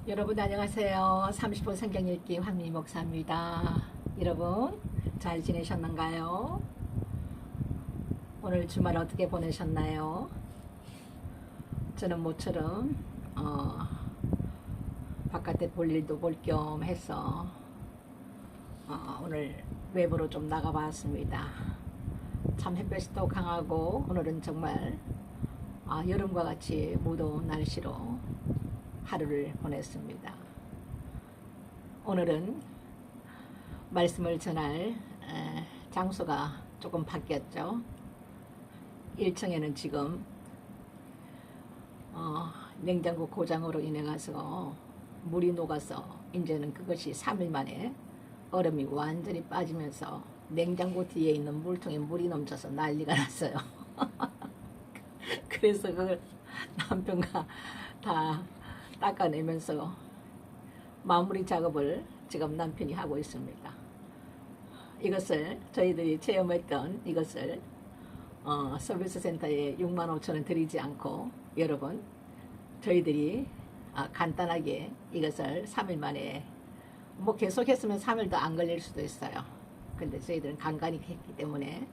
여러분 안녕하세요. 30분 성경 읽기 황미 목사입니다. 여러분 잘 지내셨는가요? 오늘 주말 어떻게 보내셨나요? 저는 모처럼 바깥에 볼 일도 볼 겸 해서 오늘 외부로 좀 나가봤습니다. 참 햇볕이 또 강하고 오늘은 정말 여름과 같이 무더운 날씨로 하루를 보냈습니다. 오늘은 말씀을 전할 장소가 조금 바뀌었죠. 1층에는 지금 냉장고 고장으로 인해 가서 물이 녹아서 이제는 그것이 3일 만에 얼음이 완전히 빠지면서 냉장고 뒤에 있는 물통에 물이 넘쳐서 난리가 났어요. 그래서 그걸 남편과 다 닦아내면서 마무리 작업을 지금 남편이 하고 있습니다. 이것을 저희들이 체험했던 이것을 서비스 센터에 65,000원 드리지 않고 여러분 저희들이 간단하게 이것을 3일 만에 뭐 계속했으면 3일도 안 걸릴 수도 있어요. 근데 저희들은 간간히 했기 때문에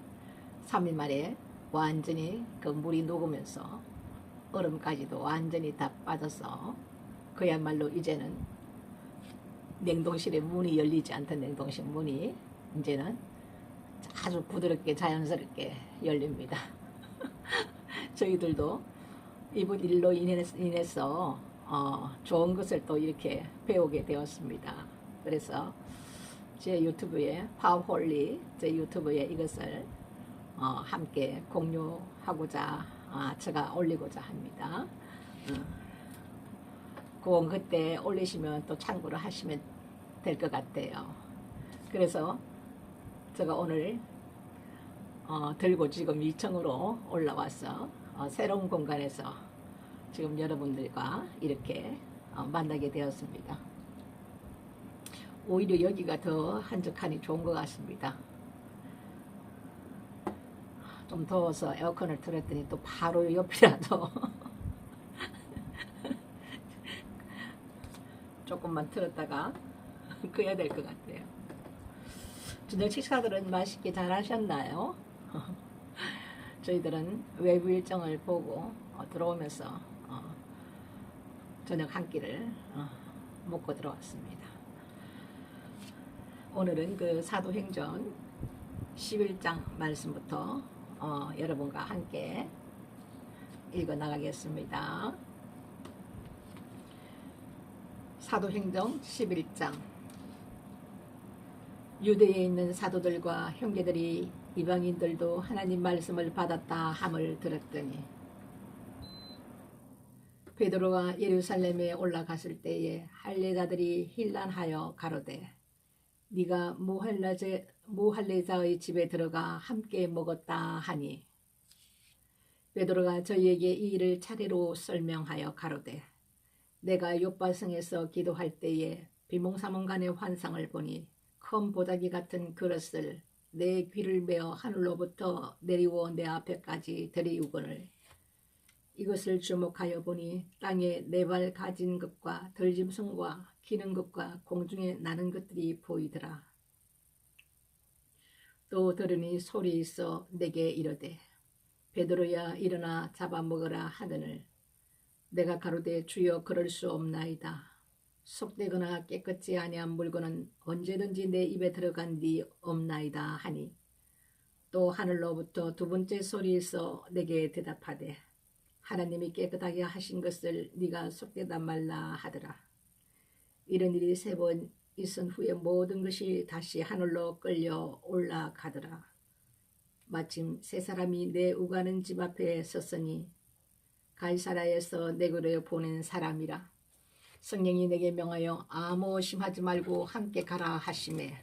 3일 만에 완전히 그 물이 녹으면서 얼음까지도 완전히 다 빠져서 그야말로 이제는 냉동실에 문이 열리지 않던 냉동실 문이 이제는 아주 부드럽게 자연스럽게 열립니다. 저희들도 이번 일로 인해서 좋은 것을 또 이렇게 배우게 되었습니다. 그래서 제 유튜브에 파워홀리 제 유튜브에 이것을 함께 공유하고자 제가 올리고자 합니다. 그건 그때 올리시면 또 참고를 하시면 될 것 같아요. 그래서 제가 오늘 들고 지금 2층으로 올라와서 새로운 공간에서 지금 여러분들과 이렇게 만나게 되었습니다. 오히려 여기가 더 한적하니 좋은 것 같습니다. 좀 더워서 에어컨을 틀었더니 또 바로 옆이라도 조금만 틀었다가 끄야 될 것 같아요. 저녁 식사들은 맛있게 잘 하셨나요? 저희들은 외부 일정을 보고 들어오면서 저녁 한 끼를 먹고 들어왔습니다. 오늘은 그 사도행전 11장 말씀부터 여러분과 함께 읽어 나가겠습니다. 사도행전 11장. 유대에 있는 사도들과 형제들이 이방인들도 하나님 말씀을 받았다 함을 들었더니 베드로가 예루살렘에 올라갔을 때에 할례자들이 힐난하여 가로되 네가 무할례자의 집에 들어가 함께 먹었다 하니 베드로가 저희에게 이 일을 차례로 설명하여 가로되 내가 요바성에서 기도할 때에 비몽사몽간의 환상을 보니 큰 보자기 같은 그릇을 내 귀를 메어 하늘로부터 내리워 내 앞에까지 들이우거늘 이것을 주목하여 보니 땅에 네 발 가진 것과 들짐승과 기는 것과 공중에 나는 것들이 보이더라. 또 들으니 소리 있어 내게 이르되 베드로야 일어나 잡아먹으라 하거늘 내가 가로되 주여 그럴 수 없나이다. 속되거나 깨끗지 아니한 물건은 언제든지 내 입에 들어간 디 없나이다 하니 또 하늘로부터 두 번째 소리에서 내게 대답하되 하나님이 깨끗하게 하신 것을 네가 속되다 말라 하더라. 이런 일이 3번 있은 후에 모든 것이 다시 하늘로 끌려 올라가더라. 마침 3사람이 내 우가는 집 앞에 섰으니 가이사라에서 내게로 보낸 사람이라. 성령이 내게 명하여 아무 의심하지 말고 함께 가라 하시매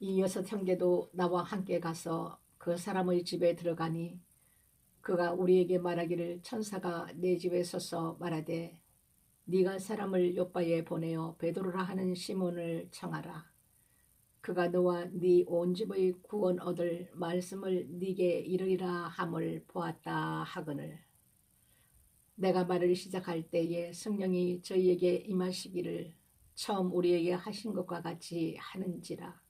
이 6 형제도 나와 함께 가서 그 사람의 집에 들어가니 그가 우리에게 말하기를 천사가 내 집에 서서 말하되 네가 사람을 요바에 보내어 베드로라 하는 시몬을 청하라. 그가 너와 네 온 집의 구원 얻을 말씀을 네게 이르리라 함을 보았다 하거늘 내가 말을 시작할 때에 성령이 저희에게 임하시기를 처음 우리에게 하신 것과 같이 하는지라.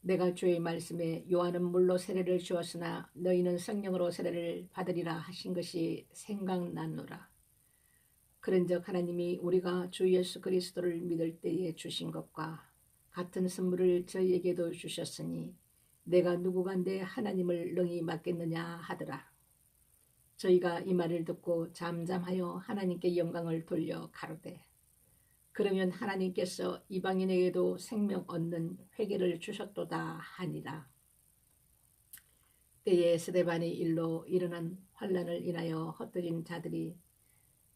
내가 주의 말씀에 요한은 물로 세례를 주었으나 너희는 성령으로 세례를 받으리라 하신 것이 생각나노라. 그런즉 하나님이 우리가 주 예수 그리스도를 믿을 때에 주신 것과 같은 선물을 저희에게도 주셨으니 내가 누구간데 하나님을 능히 맡겠느냐 하더라. 저희가 이 말을 듣고 잠잠하여 하나님께 영광을 돌려 가로되 그러면 하나님께서 이방인에게도 생명 얻는 회개를 주셨도다 하니라. 때에 스데반의 일로 일어난 환란을 인하여 헛들인 자들이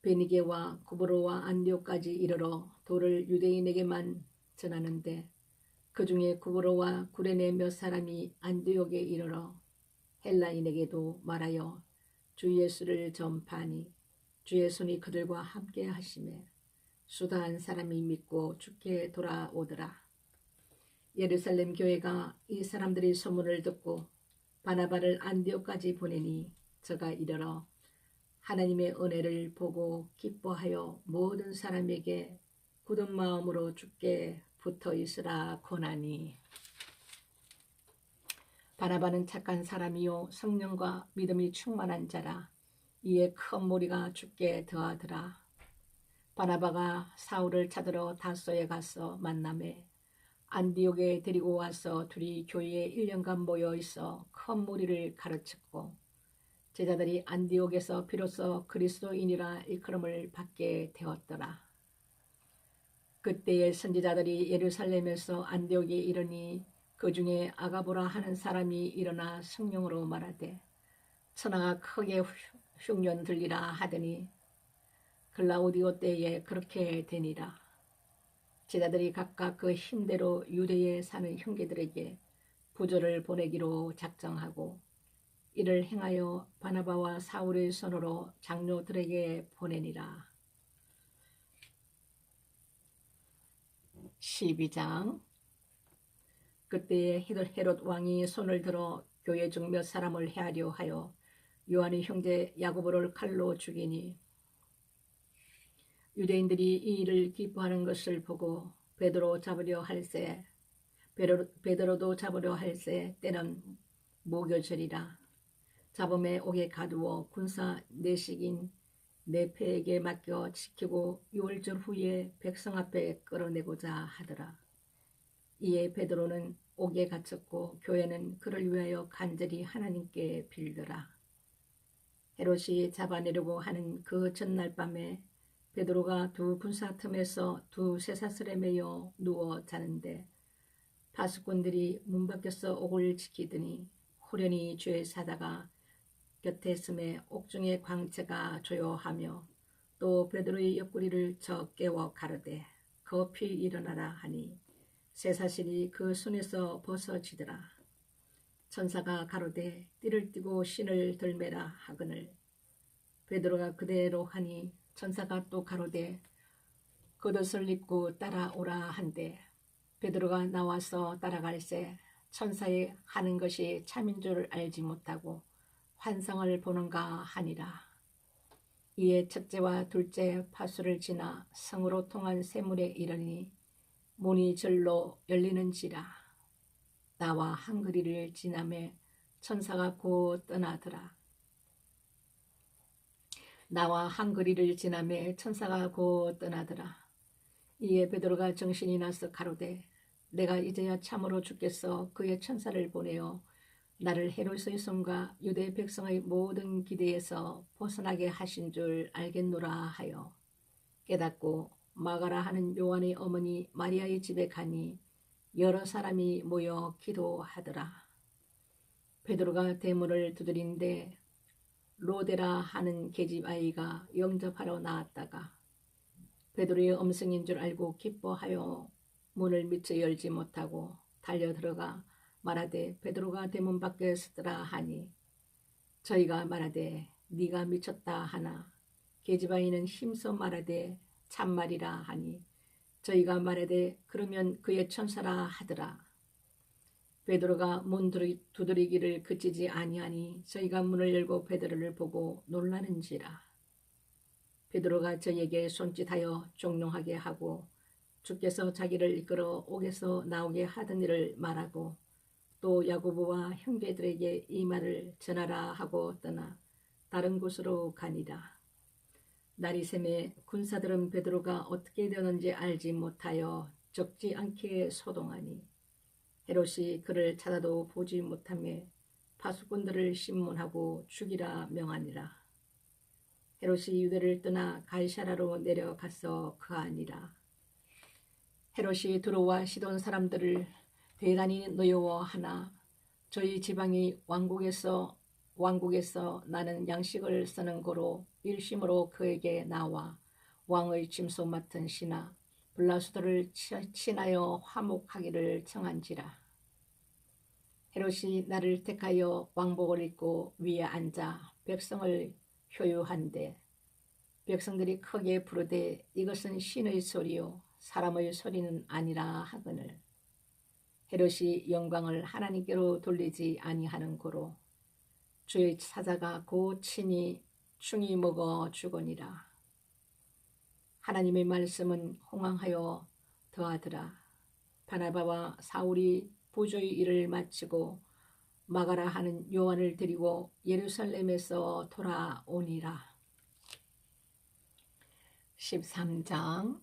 베니게와 구브로와 안디옥까지 이르러 도를 유대인에게만 전하는데 그 중에 구브로와 구레네 몇 사람이 안디옥에 이르러 헬라인에게도 말하여 주 예수를 전파하니 주의 손이 그들과 함께 하심에 수다한 사람이 믿고 주께 돌아오더라. 예루살렘 교회가 이 사람들의 소문을 듣고 바나바를 안디옥까지 보내니 저가 이르러 하나님의 은혜를 보고 기뻐하여 모든 사람에게 굳은 마음으로 주께 붙어 있으라 권하니. 바나바는 착한 사람이요 성령과 믿음이 충만한 자라. 이에 큰 무리가 주께 더하더라. 바나바가 사울을 찾으러 다소에 가서 만나매 안디옥에 데리고 와서 둘이 교회에 1년간 모여 있어 큰 무리를 가르쳤고 제자들이 안디옥에서 비로소 그리스도인이라 일컬음을 받게 되었더라. 그때의 선지자들이 예루살렘에서 안디옥에 이르니 그 중에 아가보라 하는 사람이 일어나 성령으로 말하되 천하가 크게 흉년 들리라 하더니 글라우디오 때에 그렇게 되니라. 제자들이 각각 그 힘대로 유대에 사는 형제들에게 부조를 보내기로 작정하고 이를 행하여 바나바와 사울의 손으로 장로들에게 보내니라. 12장. 그때에 헤롯 왕이 손을 들어 교회 중 몇 사람을 해하려 하여 요한의 형제 야고보를 칼로 죽이니 유대인들이 이 일을 기뻐하는 것을 보고 베드로도 잡으려 할세 때는 무교절이라. 잡음에 옥에 가두어 군사 내식인 네페에게 맡겨 지키고 6월절 후에 백성 앞에 끌어내고자 하더라. 이에 베드로는 옥에 갇혔고 교회는 그를 위하여 간절히 하나님께 빌더라. 헤롯이 잡아내려고 하는 그 전날 밤에 베드로가 두 군사 틈에서 두 쇠사슬에 매여 누워 자는데 파수꾼들이 문 밖에서 옥을 지키더니 호련히 주의 사다가 곁에 있음에 옥중의 광채가 조요하며 또 베드로의 옆구리를 저 깨워 가르되 급히 일어나라 하니 쇠사슬이 그 손에서 벗어지더라. 천사가 가로되 띠를 띠고 신을 들매라 하거늘 베드로가 그대로 하니 천사가 또 가로되 겉옷을 입고 따라오라 한데 베드로가 나와서 따라갈새 천사의 하는 것이 참인 줄 알지 못하고 환상을 보는가 하니라. 이에 첫째와 둘째 파수를 지나 성으로 통한 세물에 이르니 문이 절로 열리는지라. 나와 한 거리를 지나매 천사가 곧 떠나더라. 나와 한 거리를 지나매 천사가 곧 떠나더라. 이에 베드로가 정신이 나서 가로되 내가 이제야 참으로 죽겠어 그의 천사를 보내어 나를 헤롯의 손과 유대 백성의 모든 기대에서 벗어나게 하신 줄 알겠노라 하여 깨닫고 마가라 하는 요한의 어머니 마리아의 집에 가니 여러 사람이 모여 기도하더라. 베드로가 대문을 두드린데 로데라 하는 계집 아이가 영접하러 나왔다가 베드로의 음성인 줄 알고 기뻐하여 문을 미처 열지 못하고 달려 들어가 말하되 베드로가 대문 밖에 서더라 하니 저희가 말하되 네가 미쳤다 하나 계집 아이는 힘써 말하되 참말이라 하니 저희가 말하되 그러면 그의 천사라 하더라. 베드로가 문 두드리기를 그치지 아니하니 저희가 문을 열고 베드로를 보고 놀라는지라. 베드로가 저에게 손짓하여 종용하게 하고 주께서 자기를 이끌어 옥에서 나오게 하던 일을 말하고 또 야고보와 형제들에게 이 말을 전하라 하고 떠나 다른 곳으로 가니라. 날이 새매 군사들은 베드로가 어떻게 되었는지 알지 못하여 적지 않게 소동하니 헤롯이 그를 찾아도 보지 못하며 파수꾼들을 신문하고 죽이라 명하니라. 헤롯이 유대를 떠나 가이사라로 내려가서 거하니라. 헤롯이 두로와 시돈 사람들을 대단히 노여워하나 저희 지방이 왕국에서 나는 양식을 쓰는 고로 일심으로 그에게 나와 왕의 짐소 맡은 신하 블라수도를 친하여 화목하기를 청한지라. 헤롯이 나를 택하여 왕복을 입고 위에 앉아 백성을 효유한데 백성들이 크게 부르되 이것은 신의 소리요 사람의 소리는 아니라 하거늘 헤롯이 영광을 하나님께로 돌리지 아니하는 고로 주의 사자가 곧 친히 충이 먹어 주거니라. 하나님의 말씀은 홍황하여 더하더라. 바나바와 사울이 부조의 일을 마치고 마가라 하는 요한을 데리고 예루살렘에서 돌아오니라. 13장.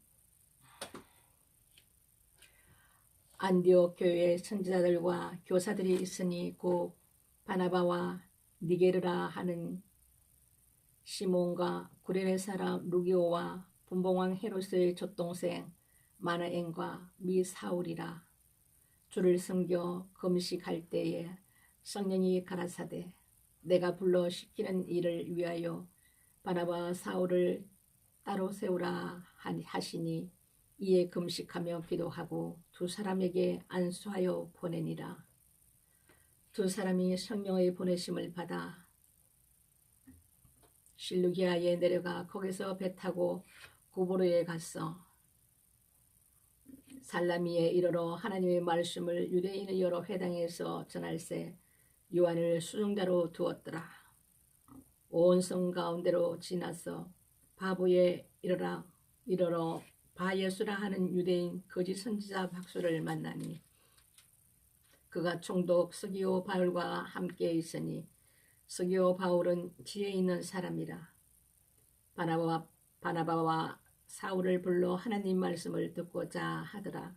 안디옥 교회에 선지자들과 교사들이 있으니 곧 바나바와 니게르라 하는 시몬과 구레네 사람 루기오와 분봉왕 헤롯의 젖동생 마나엔과 미 사울이라. 주를 섬겨 금식할 때에 성령이 가라사대 내가 불러 시키는 일을 위하여 바나바와 사울을 따로 세우라 하시니 이에 금식하며 기도하고 두 사람에게 안수하여 보내니라. 두 사람이 성령의 보내심을 받아 실루기아에 내려가 거기서 배 타고 고보로에 갔어. 살라미에 이르러 하나님의 말씀을 유대인의 여러 회당에서 전할세 요한을 수종자로 두었더라. 온 성 가운데로 지나서 바보에 이르러 바예수라 하는 유대인 거짓 선지자 박수를 만나니 그가 총독 스기오 바울과 함께 있으니 스기오 바울은 지혜 있는 사람이라. 바나바와 사울을 불러 하나님 말씀을 듣고자 하더라.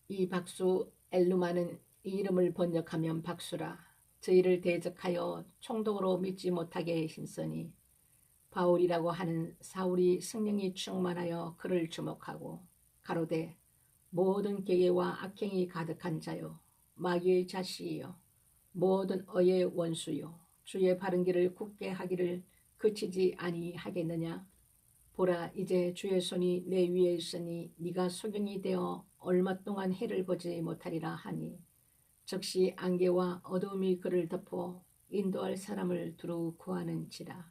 이 박수 엘루마는 이 이름을 번역하면 박수라. 저희를 대적하여 총독으로 믿지 못하게 힘쓰니 바울이라고 하는 사울이 성령이 충만하여 그를 주목하고 가로되 모든 계계와 악행이 가득한 자요 마귀의 자식이요 모든 어의 원수요 주의 바른 길을 굳게 하기를 그치지 아니하겠느냐. 보라 이제 주의 손이 내 위에 있으니 네가 소경이 되어 얼마 동안 해를 보지 못하리라 하니 즉시 안개와 어두움이 그를 덮어 인도할 사람을 두루 구하는지라.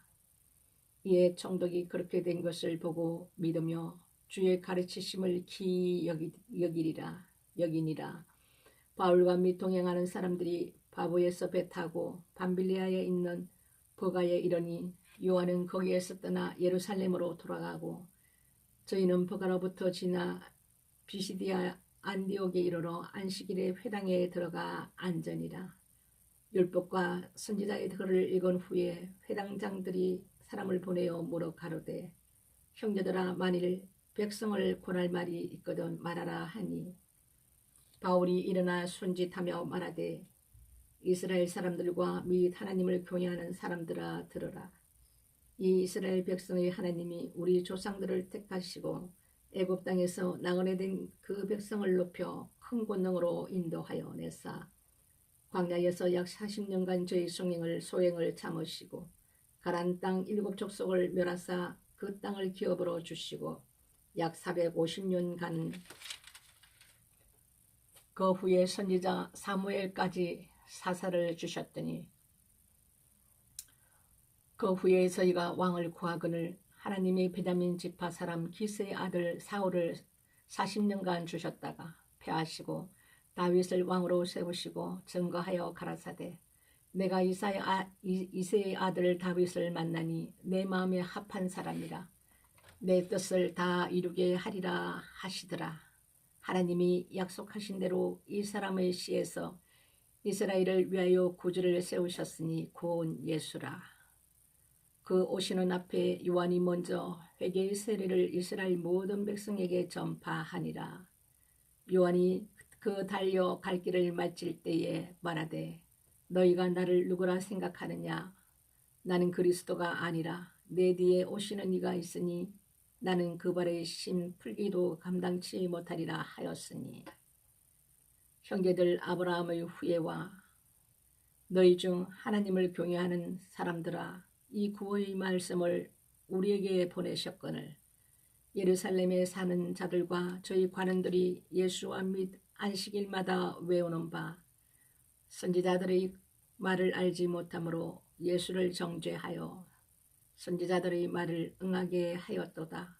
이에 총독이 그렇게 된 것을 보고 믿으며 주의 가르치심을 기이 여기니라. 바울과 및 동행하는 사람들이 바보에서 배 타고 밤빌리아에 있는 버가에 이르니 요한은 거기에서 떠나 예루살렘으로 돌아가고 저희는 버가로부터 지나 비시디아 안디옥에 이르러 안식일에 회당에 들어가 앉으니라. 율법과 선지자의 글을 읽은 후에 회당장들이 사람을 보내어 물어 가로되 형제들아 만일 백성을 권할 말이 있거든 말하라 하니 바울이 일어나 손짓하며 말하되 이스라엘 사람들과 및 하나님을 교회하는 사람들아 들으라. 이 이스라엘 백성의 하나님이 우리 조상들을 택하시고 애굽 땅에서 나그네된 그 백성을 높여 큰 권능으로 인도하여 내사 광야에서 약 40년간 저희 소행을 참으시고 가나안 땅 7족속을 멸하사 그 땅을 기업으로 주시고 약 450년간 그 후에 선지자 사무엘까지 사사를 주셨더니 그 후에 저희가 왕을 구하거늘 하나님이 베냐민 지파 사람 기스의 아들 사울을 40년간 주셨다가 패하시고 다윗을 왕으로 세우시고 증거하여 가라사대 내가 이새의 아들 다윗을 만나니 내 마음에 합한 사람이라. 내 뜻을 다 이루게 하리라 하시더라. 하나님이 약속하신 대로 이 사람의 씨에서 이스라엘을 위하여 구주를 세우셨으니 곧 예수라. 그 오시는 앞에 요한이 먼저 회개의 세례를 이스라엘 모든 백성에게 전파하니라. 요한이 그 달려 갈 길을 마칠 때에 말하되 너희가 나를 누구라 생각하느냐? 나는 그리스도가 아니라 내 뒤에 오시는 이가 있으니 나는 그 발에 심 풀기도 감당치 못하리라 하였으니. 형제들, 아브라함의 후예와 너희 중 하나님을 경외하는 사람들아, 이 구원의 말씀을 우리에게 보내셨거늘 예루살렘에 사는 자들과 저희 관원들이 예수와 및 안식일마다 외우는 바 선지자들의 말을 알지 못하므로 예수를 정죄하여 선지자들의 말을 응하게 하였도다.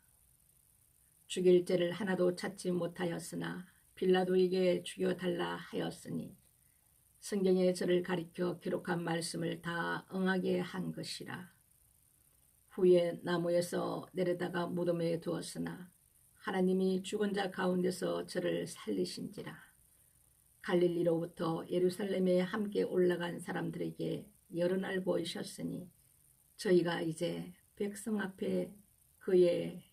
죽일 죄를 하나도 찾지 못하였으나 빌라도에게 죽여달라 하였으니 성경에 저를 가리켜 기록한 말씀을 다 응하게 한 것이라. 후에 나무에서 내려다가 무덤에 두었으나 하나님이 죽은 자 가운데서 저를 살리신지라. 갈릴리로부터 예루살렘에 함께 올라간 사람들에게 여러 날 보이셨으니 저희가 이제 백성 앞에 그의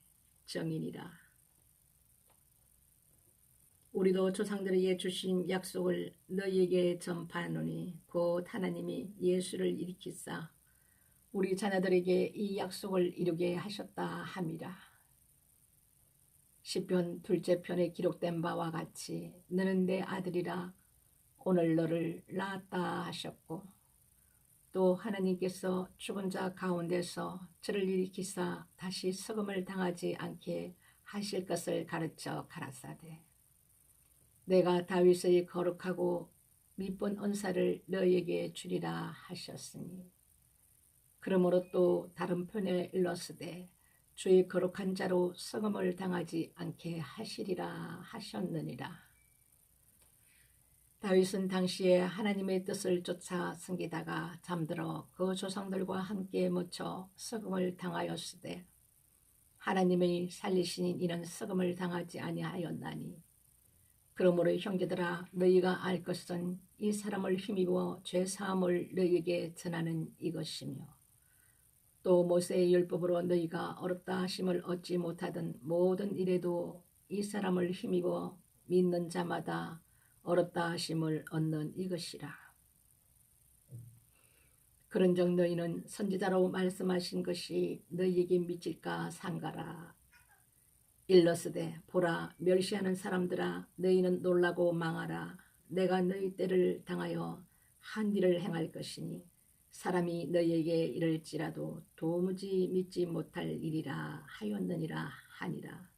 정인이라. 우리도 조상들에게 주신 약속을 너희에게 전파하노니 곧 하나님이 예수를 일으키사 우리 자녀들에게 이 약속을 이루게 하셨다 함이라. 시편 둘째 편에 기록된 바와 같이 너는 내 아들이라 오늘 너를 낳았다 하셨고 또 하나님께서 죽은 자 가운데서 저를 일으키사 다시 썩음을 당하지 않게 하실 것을 가르쳐 가라사대 내가 다윗의 거룩하고 미쁜 은사를 너희에게 주리라 하셨으니. 그러므로 또 다른 편에 일렀으되 주의 거룩한 자로 썩음을 당하지 않게 하시리라 하셨느니라. 다윗은 당시에 하나님의 뜻을 쫓아 섬기다가 잠들어 그 조상들과 함께 묻혀 썩음을 당하였으되 하나님의 살리신 이는 썩음을 당하지 아니하였나니. 그러므로 형제들아 너희가 알 것은 이 사람을 힘입어 죄사함을 너희에게 전하는 이것이며 또 모세의 율법으로 너희가 어렵다 하심을 얻지 못하던 모든 일에도 이 사람을 힘입어 믿는 자마다 어렵다 하심을 얻는 이것이라. 그런즉 너희는 선지자로 말씀하신 것이 너희에게 미칠까 상가라. 일러스되 보라 멸시하는 사람들아 너희는 놀라고 망하라. 내가 너희 때를 당하여 한 일을 행할 것이니 사람이 너희에게 이를지라도 도무지 믿지 못할 일이라 하였느니라 하니라.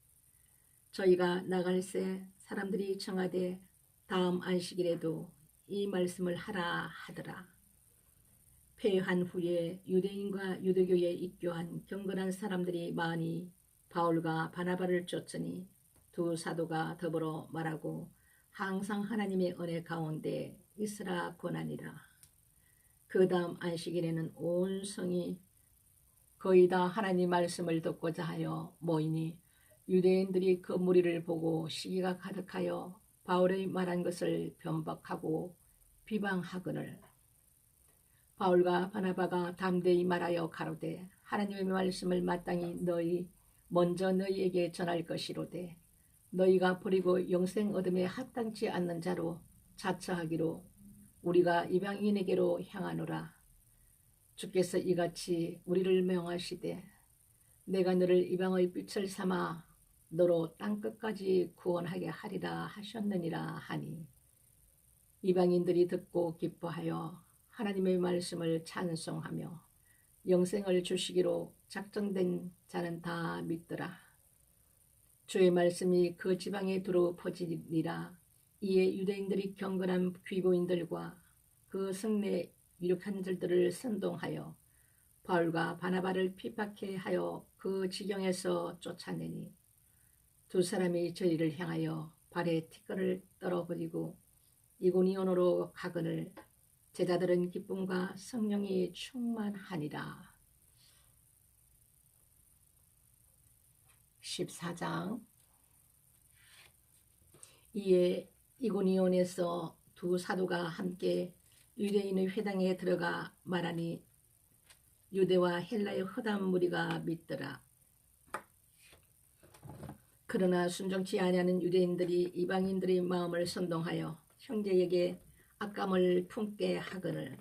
저희가 나갈새 사람들이 청하되 다음 안식일에도 이 말씀을 하라 하더라. 폐한 후에 유대인과 유대교에 입교한 경건한 사람들이 많이 바울과 바나바를 쫓으니 두 사도가 더불어 말하고 항상 하나님의 은혜 가운데 있으라 권하니라. 그 다음 안식일에는 온 성이 거의 다 하나님 말씀을 듣고자 하여 모이니 유대인들이 그 무리를 보고 시기가 가득하여 바울의 말한 것을 변박하고 비방하거늘 바울과 바나바가 담대히 말하여 가로되 하나님의 말씀을 마땅히 먼저 너희에게 전할 것이로되 너희가 버리고 영생 얻음에 합당치 않는 자로 자처하기로 우리가 이방인에게로 향하노라. 주께서 이같이 우리를 명하시되 내가 너를 이방의 빛을 삼아 너로 땅끝까지 구원하게 하리라 하셨느니라 하니 이방인들이 듣고 기뻐하여 하나님의 말씀을 찬송하며 영생을 주시기로 작정된 자는 다 믿더라. 주의 말씀이 그 지방에 두루 퍼지니라. 이에 유대인들이 경건한 귀고인들과 그 성내 유력한 자들을 선동하여 바울과 바나바를 핍박해 하여 그 지경에서 쫓아내니 두 사람이 저희를 향하여 발에 티끌을 떨어버리고 이고니온으로 가거늘 제자들은 기쁨과 성령이 충만하니라. 14장. 이에 이고니온에서 두 사도가 함께 유대인의 회당에 들어가 말하니 유대와 헬라의 허다한 무리가 믿더라. 그러나 순종치 아니하는 유대인들이 이방인들의 마음을 선동하여 형제에게 악감을 품게 하거늘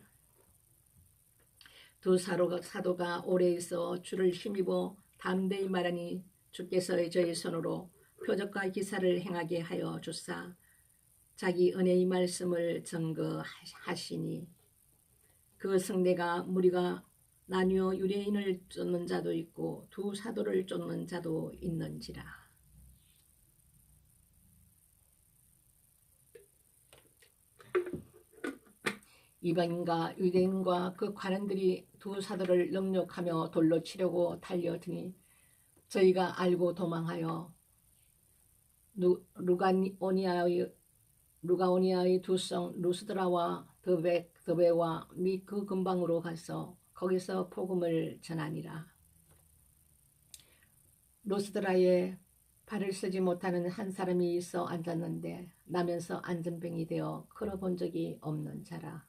두 사도가 오래 있어 주를 힘입어 담대히 말하니 주께서 저희 손으로 표적과 기사를 행하게 하여 주사 자기 은혜의 말씀을 증거하시니 그 성내가 무리가 나뉘어 유대인을 쫓는 자도 있고 두 사도를 쫓는 자도 있는지라. 이방인과 유대인과 그 관원들이 두 사도를 능욕하며 돌로 치려고 달려드니 저희가 알고 도망하여 루가오니아의 두 성 루스드라와 더베와 및 그 근방으로 가서 거기서 복음을 전하니라. 루스드라에 발을 쓰지 못하는 한 사람이 있어 앉았는데 나면서 안전병이 되어 걸어본 적이 없는 자라.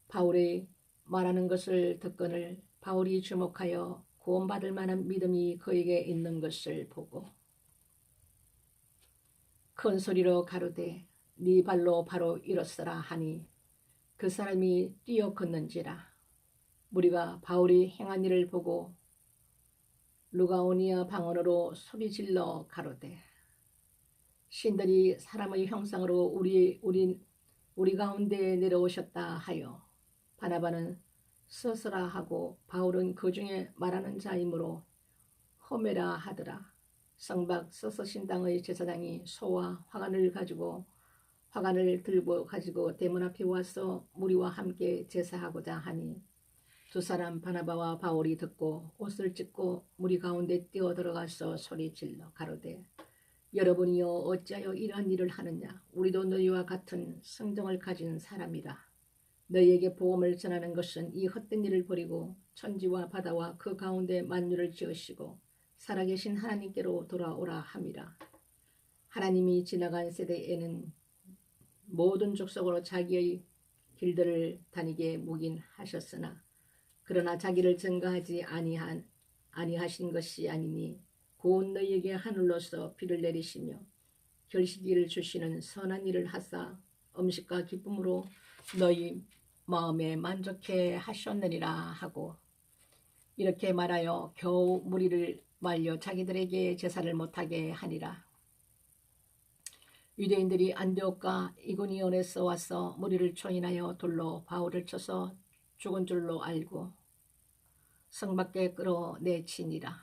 바울이 말하는 것을 듣거늘 바울이 주목하여 구원받을 만한 믿음이 그에게 있는 것을 보고 큰 소리로 가로되 네 발로 바로 일어서라 하니 그 사람이 뛰어 걷는지라. 무리가 바울이 행한 일을 보고 루가오니아 방언으로 소리질러 가로되 신들이 사람의 형상으로 우리 가운데 내려오셨다 하여 바나바는 서서라 하고 바울은 그 중에 말하는 자이므로 호메라 하더라. 성박 서서신당의 제사장이 소와 화관을 들고 가지고 대문 앞에 와서 무리와 함께 제사하고자 하니 두 사람 바나바와 바울이 듣고 옷을 찢고 무리 가운데 뛰어 들어가서 소리질러 가로되 여러분이여 어찌하여 이러한 일을 하느냐. 우리도 너희와 같은 성정을 가진 사람이라. 너희에게 복음을 전하는 것은 이 헛된 일을 버리고 천지와 바다와 그 가운데 만유를 지으시고 살아계신 하나님께로 돌아오라 함이라. 하나님이 지나간 세대에는 모든 족속으로 자기의 길들을 다니게 묵인하셨으나 그러나 자기를 증거하지 아니하신 것이 아니니 곧 너희에게 하늘로서 비를 내리시며 결실을 주시는 선한 일을 하사 음식과 기쁨으로 너희 마음에 만족해 하셨느니라 하고 이렇게 말하여 겨우 무리를 말려 자기들에게 제사를 못하게 하니라. 유대인들이 안디옥과 이고니온에서 와서 무리를 초인하여 돌로 바울을 쳐서 죽은 줄로 알고 성 밖에 끌어내치니라.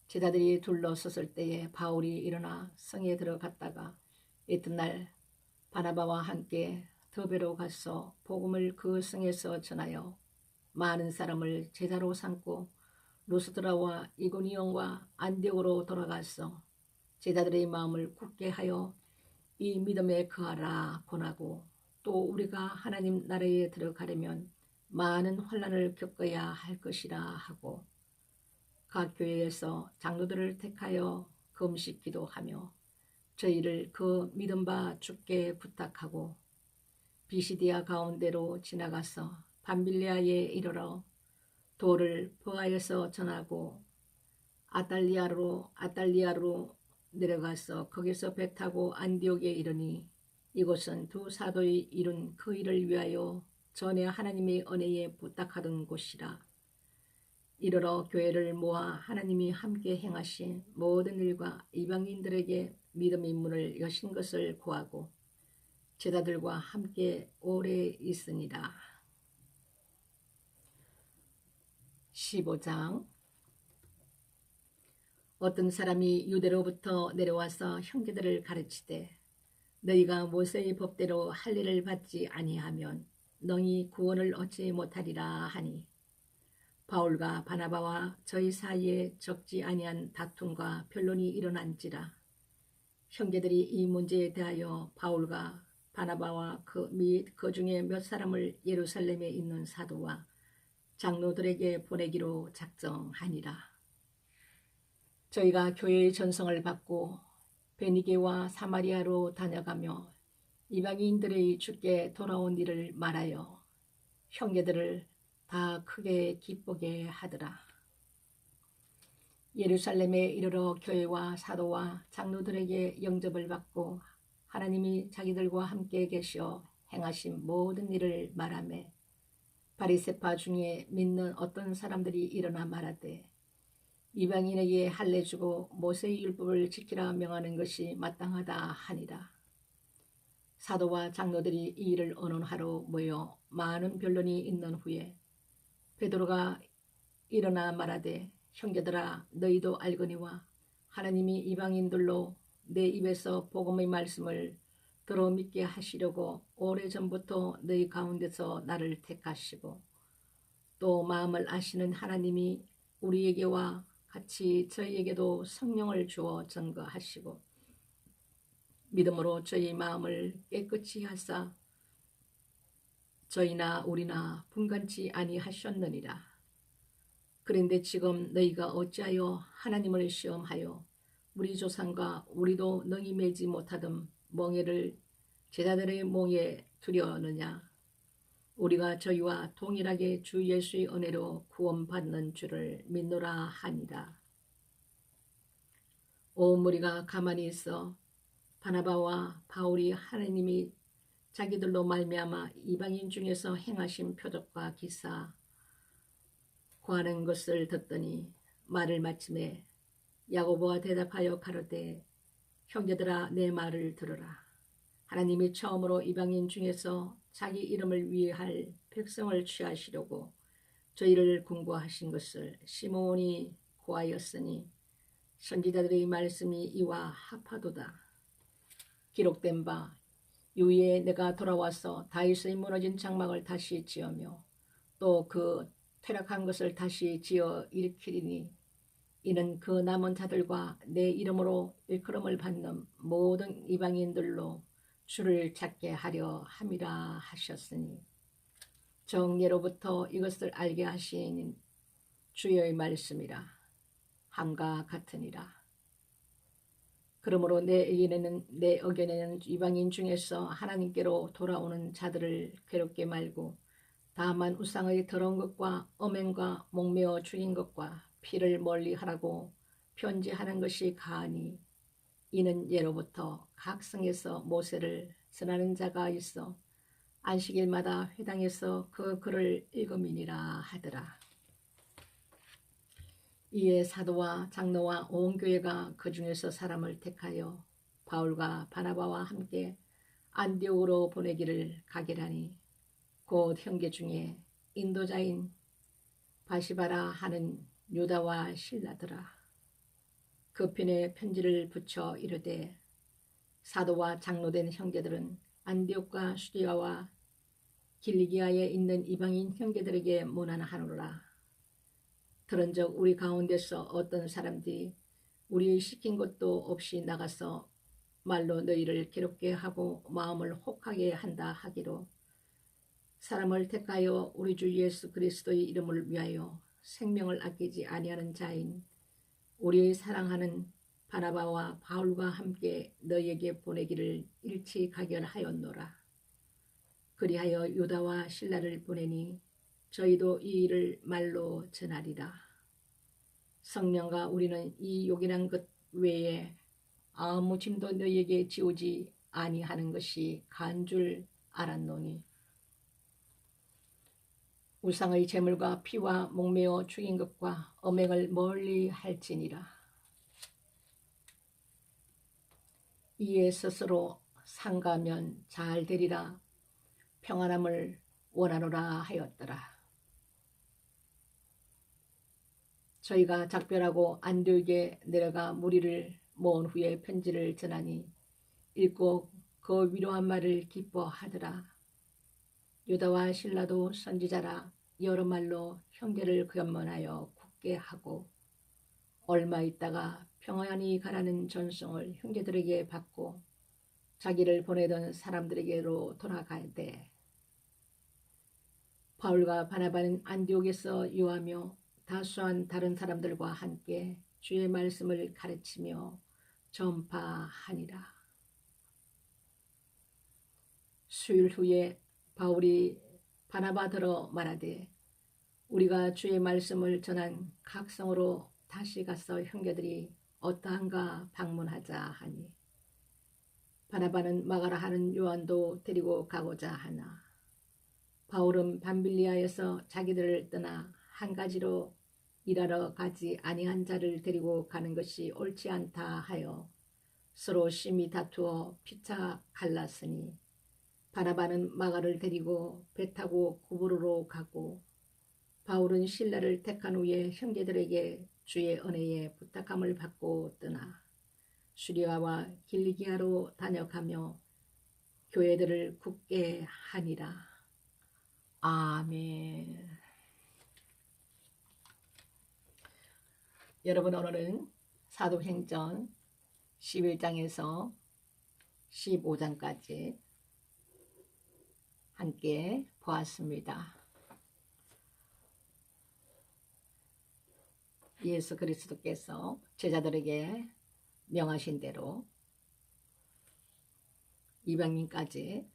제자들이 둘러섰을 때에 바울이 일어나 성에 들어갔다가 이튿날 바나바와 함께 더베로 가서 복음을 그 성에서 전하여 많은 사람을 제자로 삼고 루스드라와 이고니온과 안디옥으로 돌아가서 제자들의 마음을 굳게 하여 이 믿음에 거하라 권하고 또 우리가 하나님 나라에 들어가려면 많은 환난을 겪어야 할 것이라 하고 각 교회에서 장로들을 택하여 금식 기도하며 저희를 그 믿음 바 주께 부탁하고 비시디아 가운데로 지나가서 밤빌리아에 이르러 도를 버아에서 전하고 아달리아로 내려가서 거기서 배 타고 안디옥에 이르니 이곳은 두 사도의 이룬 그 일을 위하여 전에 하나님의 은혜에 부탁하던 곳이라. 이르러 교회를 모아 하나님이 함께 행하신 모든 일과 이방인들에게 믿음의 문을 여신 것을 구하고 제자들과 함께 오래 있으니라. 15장. 어떤 사람이 유대로부터 내려와서 형제들을 가르치되 너희가 모세의 법대로 할 일을 받지 아니하면 너희 구원을 얻지 못하리라 하니 바울과 바나바와 저희 사이에 적지 아니한 다툼과 변론이 일어난지라. 형제들이 이 문제에 대하여 바울과 바나바와 그 중에 몇 사람을 예루살렘에 있는 사도와 장로들에게 보내기로 작정하니라. 저희가 교회의 전성을 받고 베니게와 사마리아로 다녀가며 이방인들의 주께 돌아온 일을 말하여 형제들을 다 크게 기쁘게 하더라. 예루살렘에 이르러 교회와 사도와 장로들에게 영접을 받고 하나님이 자기들과 함께 계시어 행하신 모든 일을 말하며 바리새파 중에 믿는 어떤 사람들이 일어나 말하되 이방인에게 할례 주고 모세의 율법을 지키라 명하는 것이 마땅하다 하니라. 사도와 장로들이 이 일을 언론하러 모여 많은 변론이 있는 후에 베드로가 일어나 말하되 형제들아 너희도 알거니와 하나님이 이방인들로 내 입에서 복음의 말씀을 들어 믿게 하시려고 오래전부터 너희 가운데서 나를 택하시고 또 마음을 아시는 하나님이 우리에게와 같이 저희에게도 성령을 주어 증거하시고 믿음으로 저희 마음을 깨끗이 하사 저희나 우리나 분간치 아니하셨느니라. 그런데 지금 너희가 어찌하여 하나님을 시험하여 우리 조상과 우리도 능히 매지 못하던 멍에를 제자들의 몽에 두려느냐. 우리가 저희와 동일하게 주 예수의 은혜로 구원받는 줄을 믿노라 하니라. 온 무리가 가만히 있어 바나바와 바울이 하나님이 자기들로 말미암아 이방인 중에서 행하신 표적과 기사 구하는 것을 듣더니 말을 마침에 야고보가 대답하여 가로되 형제들아 내 말을 들으라. 하나님이 처음으로 이방인 중에서 자기 이름을 위해 할 백성을 취하시려고 저희를 궁고하신 것을 시므온이 고하였으니 선지자들의 말씀이 이와 합하도다. 기록된 바 이후에 내가 돌아와서 다윗의 무너진 장막을 다시 지으며 또 그 퇴락한 것을 다시 지어 일으키리니 이는 그 남은 자들과 내 이름으로 일컬음을 받는 모든 이방인들로 주를 찾게 하려 함이라 하셨으니 정예로부터 이것을 알게 하신 주의 말씀이라 함과 같으니라. 그러므로 내 의견에는 이방인 중에서 하나님께로 돌아오는 자들을 괴롭게 말고 다만 우상의 더러운 것과 음행과 목매어 죽인 것과 피를 멀리하라고 편지하는 것이 가하니 이는 예로부터 각 성에서 모세를 전하는 자가 있어 안식일마다 회당에서 그 글을 읽음이니라 하더라. 이에 사도와 장로와 온 교회가 그 중에서 사람을 택하여 바울과 바나바와 함께 안디옥으로 보내기를 가결하니 곧 형제 중에 인도자인 바시바라 하는 유다와 실라더라. 그 편에 편지를 붙여 이르되 사도와 장로된 형제들은 안디옥과 수디아와 길리기아에 있는 이방인 형제들에게 문안하노라. 그런즉 우리 가운데서 어떤 사람들이 우리의 시킨 것도 없이 나가서 말로 너희를 괴롭게 하고 마음을 혹하게 한다 하기로 사람을 택하여 우리 주 예수 그리스도의 이름을 위하여 생명을 아끼지 아니하는 자인 우리의 사랑하는 바나바와 바울과 함께 너희에게 보내기를 일치 가결하였노라. 그리하여 유다와 실라를 보내니 저희도 이 일을 말로 전하리라. 성령과 우리는 이 요긴한 것 외에 아무 짐도 너희에게 지우지 아니하는 것이 간 줄 알았노니 우상의 제물과 피와 목매어 죽인 것과 음행을 멀리 할지니라. 이에 스스로 상가면 잘 되리라 평안함을 원하노라 하였더라. 저희가 작별하고 안디옥에 내려가 무리를 모은 후에 편지를 전하니 읽고 그 위로한 말을 기뻐하더라. 유다와 실라도 선지자라 여러 말로 형제를 견문하여 굳게 하고 얼마 있다가 평안히 가라는 전송을 형제들에게 받고 자기를 보내던 사람들에게로 돌아가야 돼. 바울과 바나바는 안디옥에서 유하며 다수한 다른 사람들과 함께 주의 말씀을 가르치며 전파하니라. 수일 후에 바울이 바나바더러 말하되 우리가 주의 말씀을 전한 각 성으로 다시 가서 형제들이 어떠한가 방문하자 하니 바나바는 마가라 하는 요한도 데리고 가고자 하나 바울은 밤빌리아에서 자기들을 떠나 한 가지로 일하러 가지 아니한 자를 데리고 가는 것이 옳지 않다 하여 서로 심히 다투어 피차 갈랐으니 바나바는 마가를 데리고 배 타고 구브로로 가고 바울은 신라를 택한 후에 형제들에게 주의 은혜에 부탁함을 받고 떠나 수리아와 길리기아로 다녀가며 교회들을 굳게 하니라. 아멘. 여러분, 오늘은 사도행전 11장에서 15장까지 함께 보았습니다. 예수 그리스도께서 제자들에게 명하신 대로 이방인까지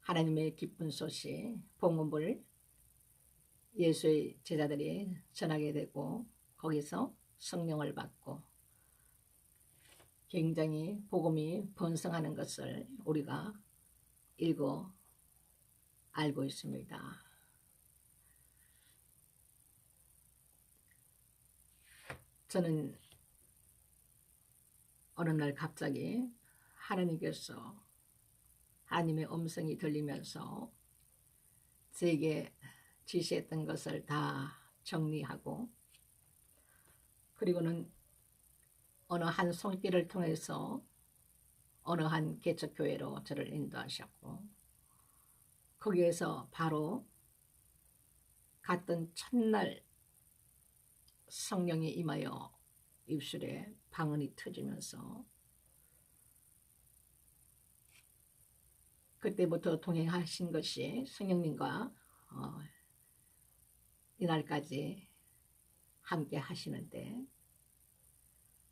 하나님의 기쁜 소식, 복음을 예수의 제자들이 전하게 되고 거기서 성령을 받고 굉장히 복음이 번성하는 것을 우리가 읽어 알고 있습니다. 저는 어느 날 갑자기 하나님께서 하나님의 음성이 들리면서 제게 지시했던 것을 다 정리하고 그리고는 어느 한 손길을 통해서 어느 한 개척교회로 저를 인도하셨고 거기에서 바로 갔던 첫날 성령이 임하여 입술에 방언이 터지면서 그때부터 동행하신 것이 성령님과 이날까지 함께 하시는데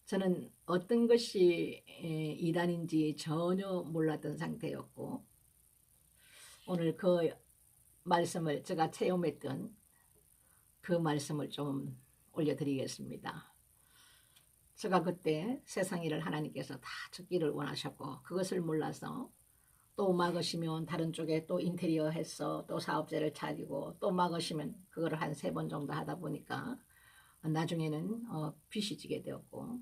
저는 어떤 것이 이단인지 전혀 몰랐던 상태였고 오늘 그 말씀을 제가 체험했던 그 말씀을 좀 올려드리겠습니다. 제가 그때 세상 일을 하나님께서 다 적기를 원하셨고 그것을 몰라서 또 막으시면 다른 쪽에 또 인테리어 해서 또 사업자를 차리고 또 막으시면 그거를 한 3번 정도 하다 보니까 나중에는 빚이 지게 되었고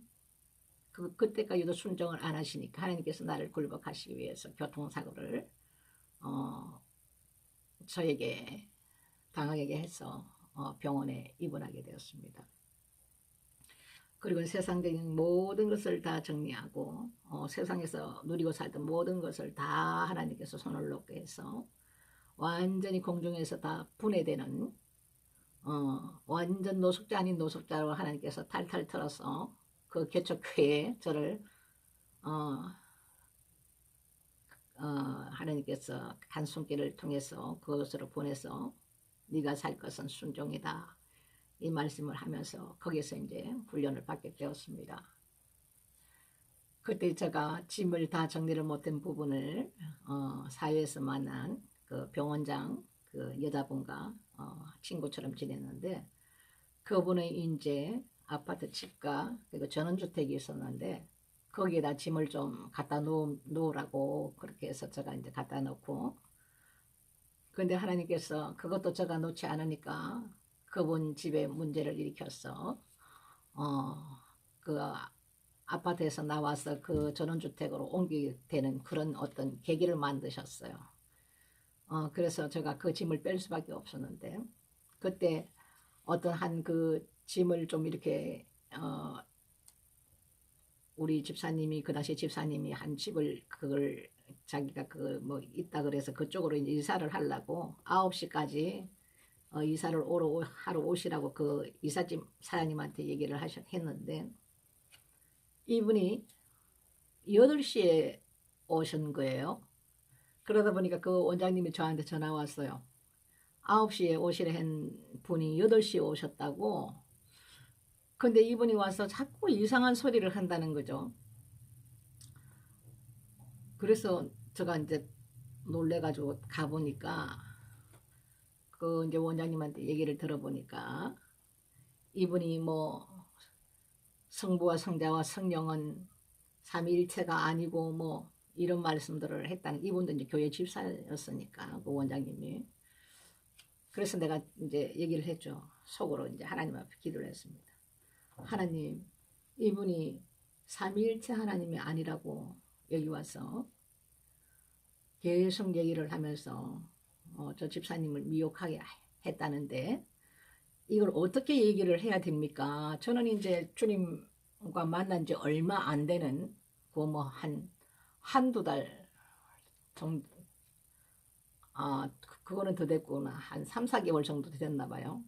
그때까지도 순종을 안 하시니까 하나님께서 나를 굴복하시기 위해서 교통사고를 저에게 당하게 해서 병원에 입원하게 되었습니다. 그리고 세상적인 모든 것을 다 정리하고 세상에서 누리고 살던 모든 것을 다 하나님께서 손을 놓게 해서 완전히 공중에서 다 분해되는 완전 노숙자 아닌 노숙자로 하나님께서 탈탈 털어서 그 개척교회에 저를 하나님께서 한 손길을 통해서 그것으로 보내서 네가 살 것은 순종이다. 이 말씀을 하면서 거기서 이제 훈련을 받게 되었습니다. 그때 제가 짐을 다 정리를 못한 부분을 사회에서 만난 그 병원장 그 여자분과 친구처럼 지냈는데 그분의 이제 아파트 집과 그리고 전원주택이 있었는데 거기에다 짐을 좀 갖다 놓으라고 그렇게 해서 제가 이제 갖다 놓고 근데 하나님께서 그것도 제가 놓지 않으니까 그분 집에 문제를 일으켰어. 그 아파트에서 나와서 그 전원주택으로 옮기게 되는 그런 어떤 계기를 만드셨어요. 그래서 제가 그 짐을 뺄 수밖에 없었는데 그때 어떤 한 그 짐을 좀 이렇게 우리 집사님이 그 당시 집사님이 한 집을 그걸 자기가 그 뭐 있다 그래서 그쪽으로 이제 이사를 하려고 9시까지 이사를 하러 오시라고 그 이삿짐 사장님한테 얘기를 했는데 이분이 8시에 오신 거예요. 그러다 보니까 그 원장님이 저한테 전화 왔어요. 9시에 오시려 한 분이 8시에 오셨다고. 근데 이분이 와서 자꾸 이상한 소리를 한다는 거죠. 그래서 제가 이제 놀래가지고 가보니까 그 이제 원장님한테 얘기를 들어보니까 이분이 뭐 성부와 성자와 성령은 삼위일체가 아니고 뭐 이런 말씀들을 했다는, 이분도 이제 교회 집사였으니까 그 원장님이. 그래서 내가 이제 얘기를 했죠. 속으로 이제 하나님 앞에 기도를 했습니다. 하나님, 이분이 삼위일체 하나님이 아니라고 여기 와서 계속 얘기를 하면서 저 집사님을 미혹하게 했다는데 이걸 어떻게 얘기를 해야 됩니까? 저는 이제 주님과 만난 지 얼마 안 되는 그 뭐 한두 달 정도, 그거는 더 됐구나. 한 3, 4개월 정도 됐나 봐요.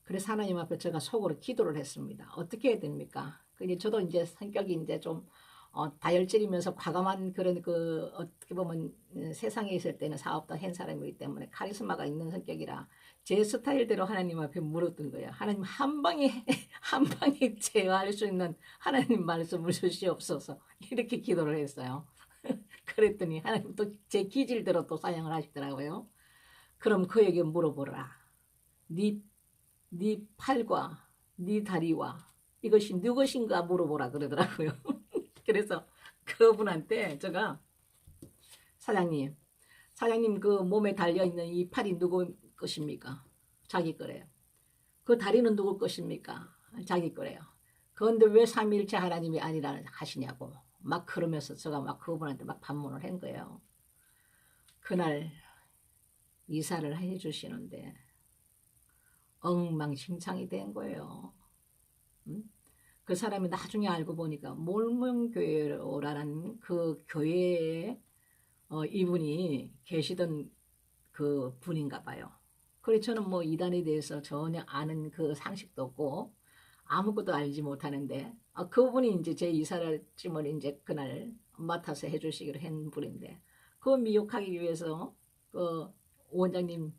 그래서 하나님 앞에 제가 속으로 기도를 했습니다. 어떻게 해야 됩니까? 근데 저도 이제 성격이 이제 좀 다혈질이면서 과감한 그런 그 어떻게 보면 세상에 있을 때는 사업도 한 사람이기 때문에 카리스마가 있는 성격이라 제 스타일대로 하나님 앞에 물었던 거예요. 하나님 한 방에 한 방에 제어할 수 있는 하나님 말씀을 주시옵소서, 이렇게 기도를 했어요. 그랬더니 하나님 또 제 기질대로 또 사용을 하시더라고요. 그럼 그에게 물어보라. 네 팔과 네 다리와 이것이 누구신가 물어보라 그러더라고요. 그래서 그분한테 제가 사장님 그 몸에 달려있는 이 팔이 누구 것입니까? 자기 거래요. 그 다리는 누구 것입니까? 자기 거래요. 그런데 왜 삼위일체 하나님이 아니라 하시냐고 막 그러면서 제가 막 그분한테 막 반문을 한 거예요. 그날 이사를 해 주시는데 엉망진창이 된 거예요. 응? 그 사람이 나중에 알고 보니까 몰몬교회라는 그 교회에 이분이 계시던 그 분인가 봐요. 그래서 저는 뭐 이단에 대해서 전혀 아는 그 상식도 없고 아무것도 알지 못하는데 그분이 이제 제 이사를 찜을 이제 그날 맡아서 해주시기로 한 분인데 그 미혹하기 위해서 그 원장님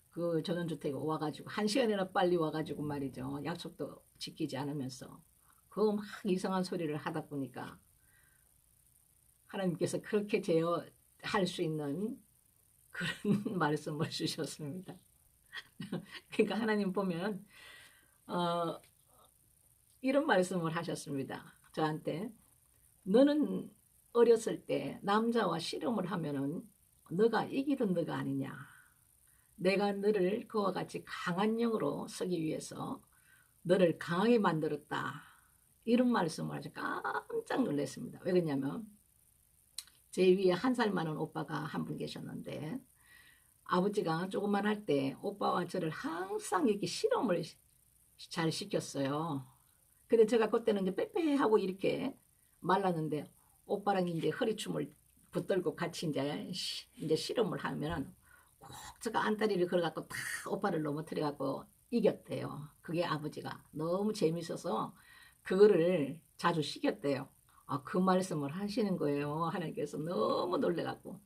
그 전원주택에 와가지고 1시간이나 빨리 와가지고 말이죠. 약속도 지키지 않으면서 그 막 이상한 소리를 하다 보니까 하나님께서 그렇게 제어할 수 있는 그런 말씀을 주셨습니다. 그러니까 하나님 보면 이런 말씀을 하셨습니다. 저한테 너는 어렸을 때 남자와 씨름을 하면은 너가 이기던 너가 아니냐. 내가 너를 그와 같이 강한 영으로 서기 위해서 너를 강하게 만들었다. 이런 말씀을 하셔서 깜짝 놀랐습니다. 왜 그러냐면 제 위에 1살 많은 오빠가 한 분 계셨는데 아버지가 조금만 할 때 오빠와 저를 항상 이렇게 실험을 잘 시켰어요. 근데 제가 그때는 이제 빼빼하고 이렇게 말랐는데 오빠랑 이제 허리춤을 붙들고 같이 이제 실험을 하면은 꼭 제가 안다리를 걸어갖고 다 오빠를 넘어뜨려갖고 이겼대요. 그게 아버지가 너무 재밌어서 그거를 자주 시켰대요. 그 말씀을 하시는 거예요. 하나님께서 너무 놀래갖고.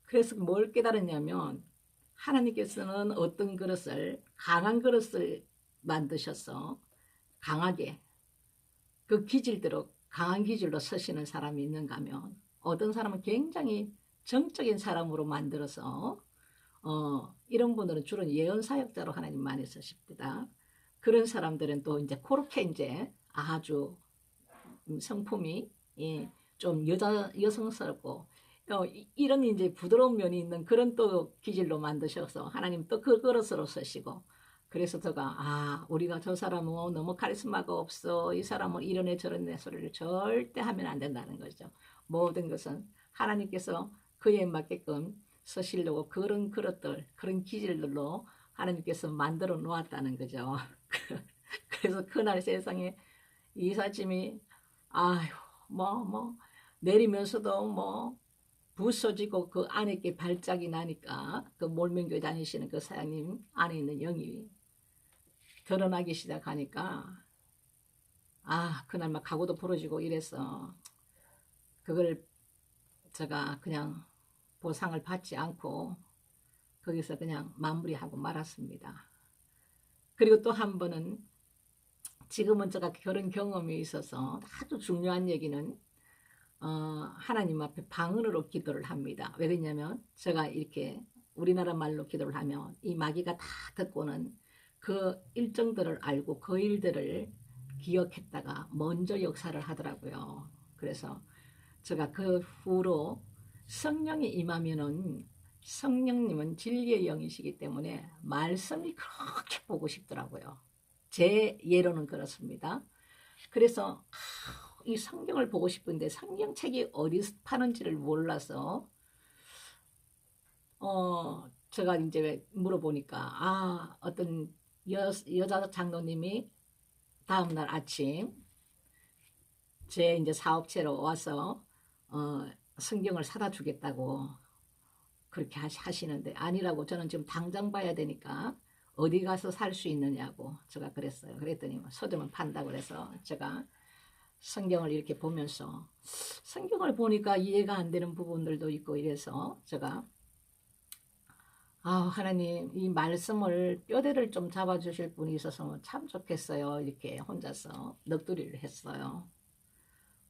그래서 뭘 깨달았냐면 하나님께서는 어떤 그릇을 강한 그릇을 만드셔서 강하게 그 기질대로 강한 기질로 서시는 사람이 있는가 하면 어떤 사람은 굉장히 정적인 사람으로 만들어서 이런 분들은 주로 예언 사역자로 하나님 많이 쓰십니다. 그런 사람들은 또 이제 그렇게 이제 아주 성품이 좀 여성스럽고 이런 이제 부드러운 면이 있는 그런 또 기질로 만드셔서 하나님 또 그 그릇으로 쓰시고. 그래서 제가 우리가 저 사람은 너무 카리스마가 없어, 이 사람은 이런 애 저런 애 소리를 절대 하면 안 된다는 거죠. 모든 것은 하나님께서 그에 맞게끔 쓰시려고 그런 그릇들 그런 기질들로 하나님께서 만들어 놓았다는 거죠. 그래서 그날 세상에 이삿짐이 아휴 뭐 내리면서도 뭐 부서지고 그 안에 게 발작이 나니까 그 몰면교회 다니시는 그 사장님 안에 있는 영이 드러나기 시작하니까 그날 막 각오도 부러지고 이래서 그걸 제가 그냥 보상을 받지 않고 거기서 그냥 마무리하고 말았습니다. 그리고 또 한 번은 지금은 제가 그런 경험이 있어서 아주 중요한 얘기는 하나님 앞에 방언으로 기도를 합니다. 왜 그러냐면 제가 이렇게 우리나라 말로 기도를 하면 이 마귀가 다 듣고는 그 일정들을 알고 그 일들을 기억했다가 먼저 역사를 하더라고요. 그래서 제가 그 후로 성령이 임하면은 성령님은 진리의 영이시기 때문에 말씀이 그렇게 보고 싶더라고요. 제 예로는 그렇습니다. 그래서 이 성경을 보고 싶은데 성경책이 어디서 파는지를 몰라서 제가 이제 물어보니까 어떤 여자 장로님이 다음날 아침 제 이제 사업체로 와서 성경을 사다 주겠다고 그렇게 하시는데 아니라고 저는 지금 당장 봐야 되니까 어디 가서 살 수 있느냐고 제가 그랬어요. 그랬더니 서점은 판다고 그래서 제가 성경을 이렇게 보면서 성경을 보니까 이해가 안 되는 부분들도 있고 이래서 제가 하나님 이 말씀을 뼈대를 좀 잡아주실 분이 있어서 참 좋겠어요. 이렇게 혼자서 넋두리를 했어요.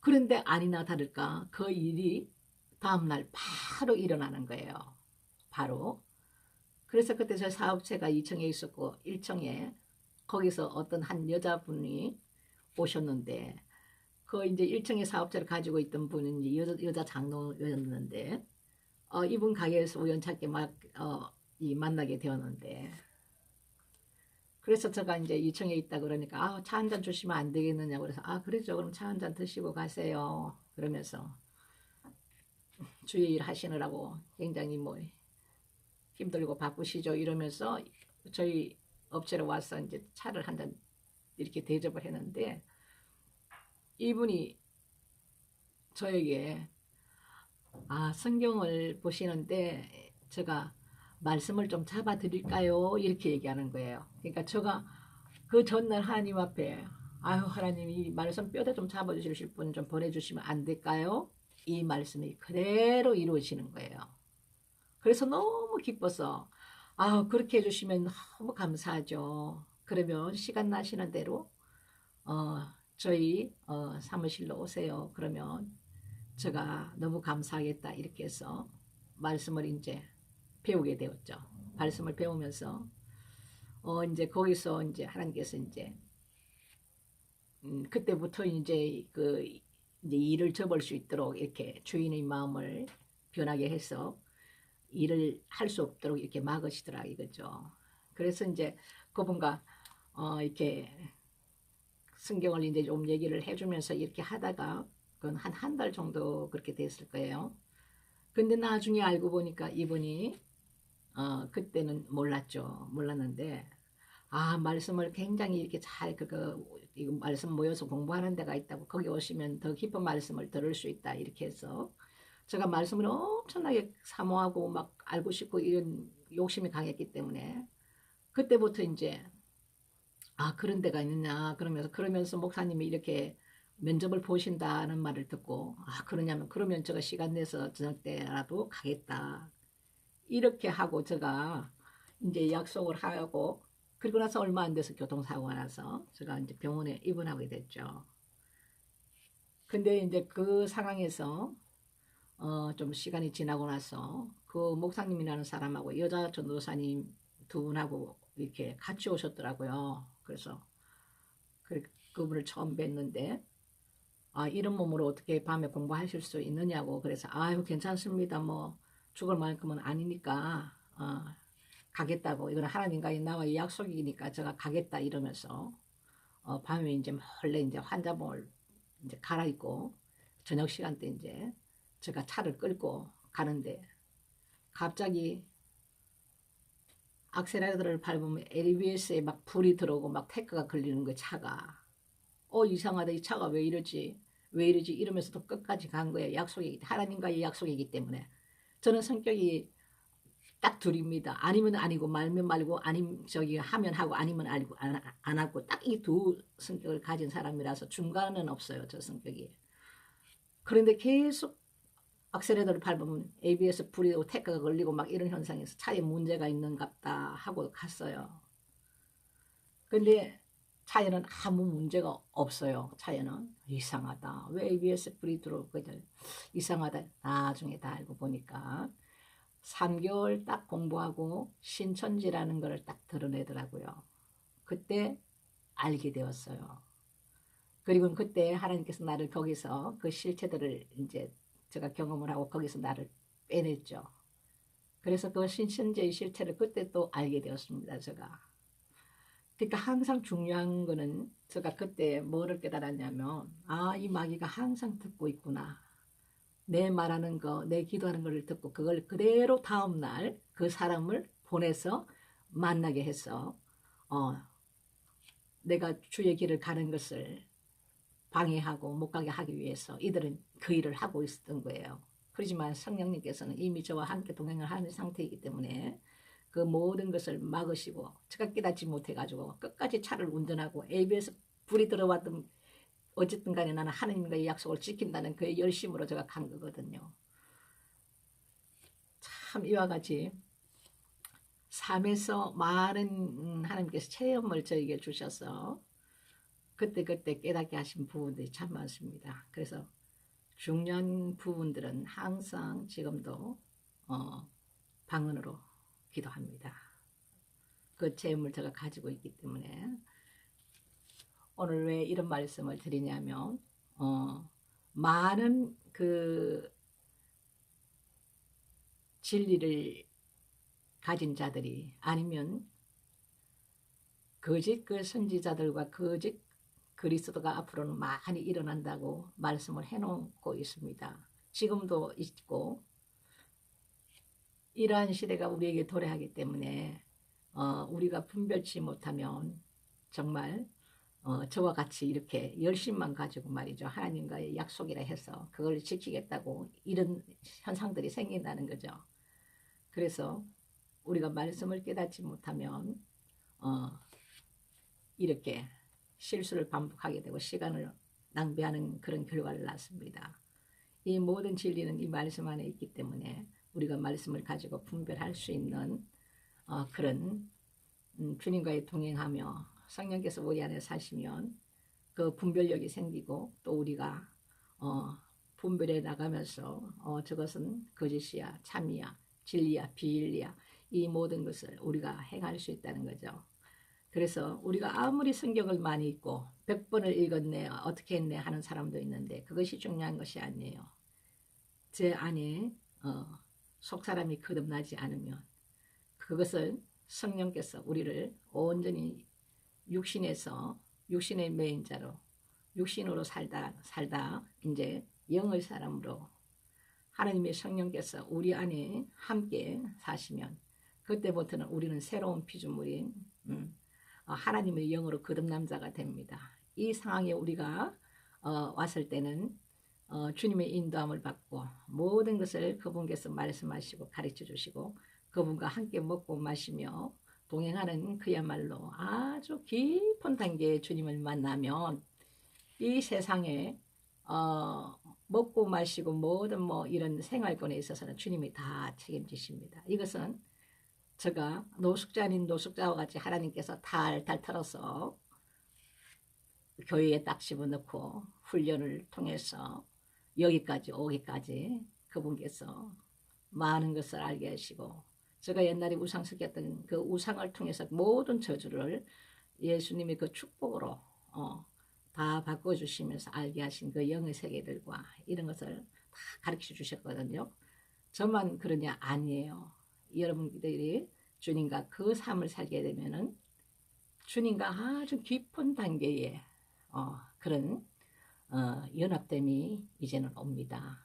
그런데 아니나 다를까 그 일이 다음날 바로 일어나는 거예요. 바로. 그래서 그때 저 사업체가 2층에 있었고 1층에 거기서 어떤 한 여자분이 오셨는데 그 이제 1층에 사업체를 가지고 있던 분은 이제 여자 장로였는데 이분 가게에서 우연찮게 만나게 되었는데 그래서 제가 이제 2층에 있다 그러니까 차 한 잔 주시면 안 되겠느냐고 그래서 그러죠. 그럼 차 한 잔 드시고 가세요. 그러면서 주일 하시느라고 굉장히 뭐 힘들고 바쁘시죠. 이러면서 저희 업체로 와서 이제 차를 한 잔 이렇게 대접을 했는데 이분이 저에게 성경을 보시는데 제가 말씀을 좀 잡아 드릴까요? 이렇게 얘기하는 거예요. 그러니까 제가 그 전날 하나님 앞에 하나님 이 말씀 뼈대 좀 잡아 주실 분 좀 보내주시면 안 될까요? 이 말씀이 그대로 이루어지는 거예요. 그래서 너무 기뻐서 그렇게 해주시면 너무 감사하죠. 그러면 시간 나시는 대로 저희 사무실로 오세요. 그러면 제가 너무 감사하겠다 이렇게 해서 말씀을 이제 배우게 되었죠. 말씀을 배우면서 이제 거기서 이제 하나님께서 이제 그때부터 이제 이제 일을 접을 수 있도록 이렇게 주인의 마음을 변하게 해서 일을 할 수 없도록 이렇게 막으시더라 이거죠. 그래서 이제 그분과 이렇게 성경을 이제 좀 얘기를 해주면서 이렇게 하다가 그건 한 달 정도 그렇게 됐을 거예요. 근데 나중에 알고 보니까 이분이 그때는 몰랐죠. 몰랐는데 말씀을 굉장히 이렇게 잘 이거 말씀 모여서 공부하는 데가 있다고 거기 오시면 더 깊은 말씀을 들을 수 있다 이렇게 해서 제가 말씀을 엄청나게 사모하고 막 알고 싶고 이런 욕심이 강했기 때문에 그때부터 이제 그런 데가 있느냐 그러면서 목사님이 이렇게 면접을 보신다는 말을 듣고 그러면 제가 시간 내서 저녁 때라도 가겠다 이렇게 하고 제가 이제 약속을 하고 그리고 나서 얼마 안 돼서 교통사고가 나서 제가 이제 병원에 입원하게 됐죠. 근데 이제 그 상황에서 좀 시간이 지나고 나서 그 목사님이라는 사람하고 여자 전도사님 두 분하고 이렇게 같이 오셨더라고요. 그래서 그분을 처음 뵀는데 이런 몸으로 어떻게 밤에 공부하실 수 있느냐고 그래서 괜찮습니다. 뭐 죽을 만큼은 아니니까 가겠다고 이건 하나님과의 나와의 약속이니까 제가 가겠다 이러면서 밤에 이제 몰래 이제 환자복을 이제 갈아입고 저녁 시간 때 이제 제가 차를 끌고 가는데 갑자기 악셀레러를 밟으면 ABS에 막 불이 들어오고 막 태크가 걸리는 거예요. 차가 이상하다 이 차가 왜 이러지 이러면서도 끝까지 간 거예요. 하나님과의 약속이기 때문에 저는 성격이 딱 둘입니다. 아니면 아니고 말면 말고 아니면 하면 하고 아니면 안 하고 딱 이 두 성격을 가진 사람이라서 중간은 없어요. 저 성격이. 그런데 계속 악셀레터를 밟으면 ABS 불이 태크가 걸리고 막 이런 현상에서 차에 문제가 있는갑다 하고 갔어요. 근데 차에는 아무 문제가 없어요. 차에는 이상하다. 왜 ABS 불이 들어오거든. 이상하다. 나중에 다 알고 보니까 3개월 딱 공부하고 신천지라는 걸 딱 드러내더라고요. 그때 알게 되었어요. 그리고 그때 하나님께서 나를 거기서 그 실체들을 이제 제가 경험을 하고 거기서 나를 빼냈죠. 그래서 그 신천지의 실체를 그때 또 알게 되었습니다. 제가. 그러니까 항상 중요한 거는 제가 그때 뭐를 깨달았냐면 이 마귀가 항상 듣고 있구나. 내 말하는 거, 내 기도하는 걸 듣고 그걸 그대로 다음날 그 사람을 보내서 만나게 해서 내가 주의 길을 가는 것을 방해하고 못 가게 하기 위해서 이들은 그 일을 하고 있었던 거예요. 그렇지만 성령님께서는 이미 저와 함께 동행을 하는 상태이기 때문에 그 모든 것을 막으시고 제가 깨닫지 못해가지고 끝까지 차를 운전하고 ABS 불이 들어왔던 어쨌든 간에 나는 하나님과의 약속을 지킨다는 그 열심으로 제가 간 거거든요. 참 이와 같이 삶에서 많은 하나님께서 체험을 저에게 주셔서 그때그때 깨닫게 하신 부분들이 참 많습니다. 그래서 중요한 부분들은 항상 지금도 방언으로 기도합니다. 그 체험을 제가 가지고 있기 때문에 오늘 왜 이런 말씀을 드리냐면 많은 그 진리를 가진 자들이 아니면 거짓 그 선지자들과 거짓 그리스도가 앞으로는 많이 일어난다고 말씀을 해놓고 있습니다. 지금도 있고 이러한 시대가 우리에게 도래하기 때문에 우리가 분별치 못하면 정말 저와 같이 이렇게 열심만 가지고 말이죠. 하나님과의 약속이라 해서 그걸 지키겠다고 이런 현상들이 생긴다는 거죠. 그래서 우리가 말씀을 깨닫지 못하면 이렇게 실수를 반복하게 되고 시간을 낭비하는 그런 결과를 낳습니다. 이 모든 진리는 이 말씀 안에 있기 때문에 우리가 말씀을 가지고 분별할 수 있는 그런 주님과의 동행하며 성령께서 우리 안에 사시면 그 분별력이 생기고 또 우리가 분별해 나가면서 저것은 거짓이야 참이야 진리야 비일리야 이 모든 것을 우리가 행할 수 있다는 거죠. 그래서 우리가 아무리 성경을 많이 읽고 100번을 읽었네 어떻게 했네 하는 사람도 있는데 그것이 중요한 것이 아니에요. 제 안에 속사람이 거듭나지 않으면 그것은 성령께서 우리를 온전히 육신에서 육신의 매인자로 육신으로 살다 이제 영의 사람으로 하나님의 성령께서 우리 안에 함께 사시면 그때부터는 우리는 새로운 피조물인 하나님의 영으로 거듭난 자가 됩니다. 이 상황에 우리가 왔을 때는 주님의 인도함을 받고 모든 것을 그분께서 말씀하시고 가르쳐 주시고 그분과 함께 먹고 마시며 동행하는 그야말로 아주 깊은 단계의 주님을 만나면 이 세상에 먹고 마시고 모든 이런 생활권에 있어서는 주님이 다 책임지십니다. 이것은 제가 노숙자 아닌 노숙자와 같이 하나님께서 탈탈 털어서 교회에 딱 집어넣고 훈련을 통해서 여기까지 오기까지 그분께서 많은 것을 알게 하시고 제가 옛날에 우상 섞였던 그 우상을 통해서 모든 저주를 예수님의 그 축복으로 다 바꿔주시면서 알게 하신 그 영의 세계들과 이런 것을 다 가르쳐 주셨거든요. 저만 그러냐? 아니에요. 여러분들이 주님과 그 삶을 살게 되면은 주님과 아주 깊은 단계의 그런 연합됨이 이제는 옵니다.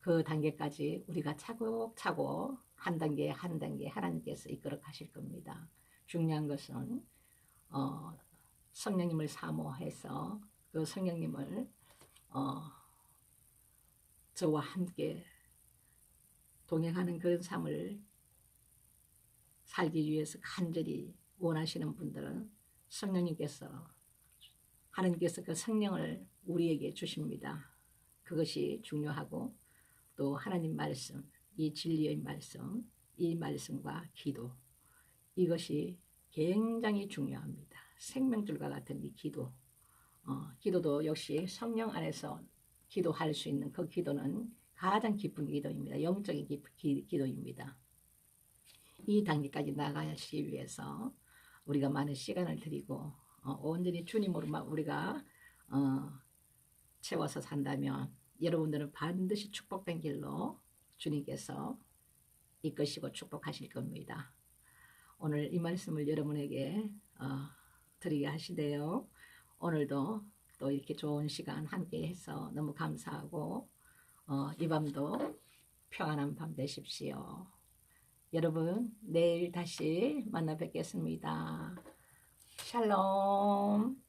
그 단계까지 우리가 차곡차곡 한 단계 한 단계 하나님께서 이끌어 가실 겁니다. 중요한 것은 성령님을 사모해서 그 성령님을 저와 함께 동행하는 그런 삶을 살기 위해서 간절히 원하시는 분들은 성령님께서 하나님께서 그 성령을 우리에게 주십니다. 그것이 중요하고 또 하나님 말씀, 이 진리의 말씀, 이 말씀과 기도, 이것이 굉장히 중요합니다. 생명줄과 같은 이 기도, 기도도 역시 성령 안에서 기도할 수 있는 그 기도는 가장 기쁜 기도입니다. 영적인 기도입니다. 이 단계까지 나가기 위해서 우리가 많은 시간을 드리고 온전히 주님으로만 우리가 채워서 산다면 여러분들은 반드시 축복된 길로 주님께서 이끄시고 축복하실 겁니다. 오늘 이 말씀을 여러분에게 드리게 하시되요. 오늘도 또 이렇게 좋은 시간 함께 해서 너무 감사하고 이 밤도 평안한 밤 되십시오. 여러분 내일 다시 만나 뵙겠습니다. 샬롬.